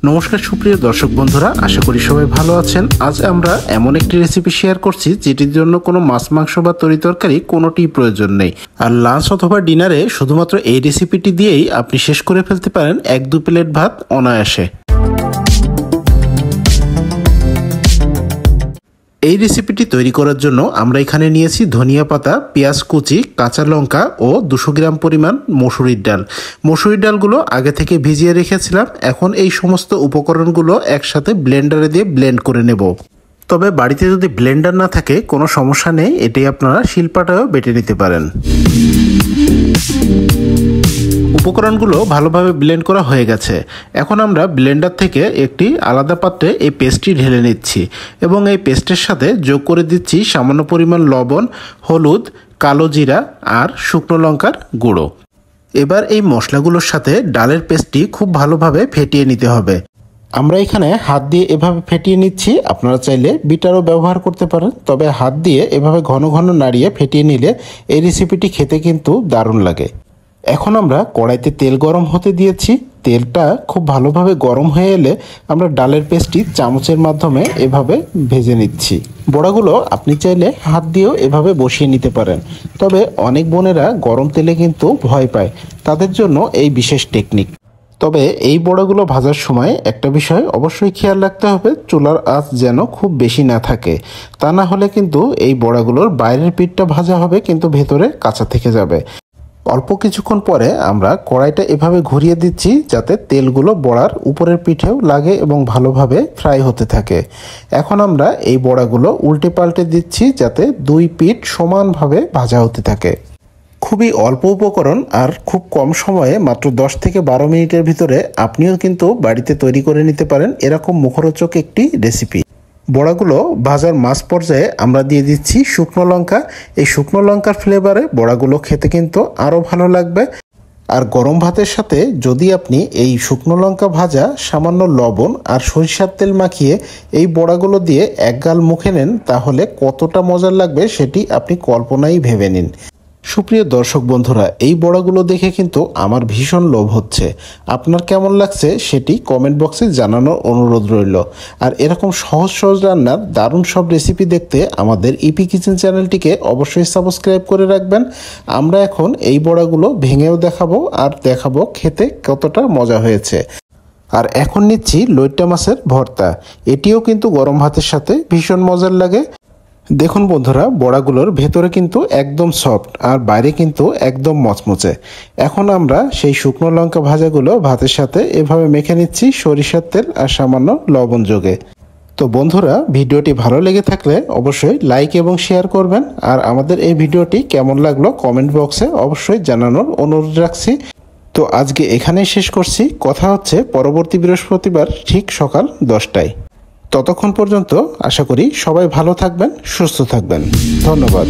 নমস্কার সুপ্রিয় দর্শক বন্ধুরা, আশা করি সবাই ভালো আছেন। আজ আমরা এমন একটি রেসিপি শেয়ার করছি যেটির জন্য কোনো মাছ মাংস বা তরকারি কোনোটি প্রয়োজন নেই। আর লাঞ্চ অথবা ডিনারে শুধুমাত্র এই রেসিপিটি দিয়েই আপনি শেষ করে ফেলতে পারেন 1-2 প্লেট ভাত অনায়াসে। এই রেসিপিটি তৈরি করার জন্য আমরা এখানে নিয়েছি ধনিয়া পাতা, পেঁয়াজ কুচি, কাঁচা লঙ্কা ও 200 গ্রাম পরিমাণ মসুরির ডাল। মসুরির ডালগুলো আগে থেকে ভিজিয়ে রেখেছিলাম। এখন এই সমস্ত উপকরণগুলো একসাথে ব্লেন্ডারে দিয়ে ব্লেন্ড করে নেব। তবে বাড়িতে যদি ব্লেন্ডার না থাকে কোনো সমস্যা নেই, এটি আপনারা শিলপাটায়ও বেটে নিতে পারেন। উপকরণগুলো ভালোভাবে ব্লেন্ড করা হয়ে গেছে। এখন আমরা ব্লেন্ডার থেকে একটি আলাদা পাত্রে এই পেস্টটি ঢেলে নিচ্ছি এবং এই পেস্টের সাথে যোগ করে দিচ্ছি সামান্য পরিমাণ লবণ, হলুদ, কালো জিরা আর শুকনো লঙ্কার গুঁড়ো। এবার এই মশলাগুলোর সাথে ডালের পেস্টটি খুব ভালোভাবে ফেটিয়ে নিতে হবে। আমরা এখানে হাত দিয়ে এভাবে ফেটিয়ে নিচ্ছি। আপনারা চাইলে বিটারও ব্যবহার করতে পারেন, তবে হাত দিয়ে এভাবে ঘন ঘন নাড়িয়ে ফেটিয়ে নিলে এই রেসিপিটি খেতে কিন্তু দারুণ লাগে। এখন আমরা কড়াইতে তেল গরম হতে দিয়েছি। তেলটা খুব ভালোভাবে গরম হয়ে এলে আমরা ডালের পেস্টটি চামচের মাধ্যমে এভাবে ভেজে নিচ্ছি। বড়াগুলো আপনি চাইলে হাত দিয়েও এভাবে বসিয়ে নিতে পারেন, তবে অনেক বোনেরা গরম তেলে কিন্তু ভয় পায়, তাদের জন্য এই বিশেষ টেকনিক। তবে এই বড়াগুলো ভাজার সময় একটা বিষয় অবশ্যই খেয়াল রাখতে হবে, চুলার আঁচ যেন খুব বেশি না থাকে। তা না হলে কিন্তু এই বড়াগুলোর বাইরের পিঠটা ভাজা হবে কিন্তু ভেতরে কাঁচা থেকে যাবে। অল্প কিছুক্ষণ পরে আমরা কড়াইটা এভাবে ঘুরিয়ে দিচ্ছি যাতে তেলগুলো বড়ার উপরের পিঠেও লাগে এবং ভালোভাবে ফ্রাই হতে থাকে। এখন আমরা এই বড়াগুলো উল্টে পাল্টে দিচ্ছি যাতে দুই পিঠ সমানভাবে ভাজা হতে থাকে। খুবই অল্প উপকরণ আর খুব কম সময়ে মাত্র 10 থেকে 12 মিনিটের ভিতরে আপনিও কিন্তু বাড়িতে তৈরি করে নিতে পারেন এরকম মুখরোচক একটি রেসিপি। বড়াগুলো ভাজার মাঝ পর্যায়ে আমরা দিয়ে দিচ্ছি শুকনো লঙ্কা। এই শুকনো লঙ্কার ফ্লেভারে বড়াগুলো খেতে কিন্তু আরও ভালো লাগবে। আর গরম ভাতের সাথে যদি আপনি এই শুকনো লঙ্কা ভাজা, সামান্য লবণ আর সরিষার তেল মাখিয়ে এই বড়াগুলো দিয়ে একগাল মুখে নেন, তাহলে কতটা মজার লাগবে সেটি আপনি কল্পনাই ভেবে নিন। সুপ্রিয় দর্শক বন্ধুরা, এই বড়াগুলো দেখে কিন্তু আমার ভীষণ লোভ হচ্ছে। আপনার কেমন লাগছে সেটি কমেন্ট বক্সে জানানোর অনুরোধ রইল। আর এরকম সহজ সহজ রান্নার দারুণ সব রেসিপি দেখতে আমাদের ইপি কিচেন চ্যানেলটিকে অবশ্যই সাবস্ক্রাইব করে রাখবেন। আমরা এখন এই বড়াগুলো ভেঙেও দেখাবো আর দেখাবো খেতে কতটা মজা হয়েছে। আর এখন নিচ্ছি লইট্টা মাছের ভর্তা। এটিও কিন্তু গরম ভাতের সাথে ভীষণ মজার লাগে। দেখুন বন্ধুরা, বড়াগুলোর ভেতরে কিন্তু একদম সফট আর বাইরে কিন্তু একদম মচমচে। এখন আমরা সেই শুকনো লঙ্কা ভাজাগুলো ভাতের সাথে এভাবে মেখে নিচ্ছি সরিষার তেল আর সামান্য লবণ যোগে। তো বন্ধুরা, ভিডিওটি ভালো লেগে থাকলে অবশ্যই লাইক এবং শেয়ার করবেন। আর আমাদের এই ভিডিওটি কেমন লাগলো কমেন্ট বক্সে অবশ্যই জানানোর অনুরোধ রাখছি। তো আজকে এখানেই শেষ করছি। কথা হচ্ছে পরবর্তী বৃহস্পতিবার ঠিক সকাল 10টায়। ততক্ষণ পর্যন্ত আশা করি সবাই ভালো থাকবেন, সুস্থ থাকবেন। ধন্যবাদ।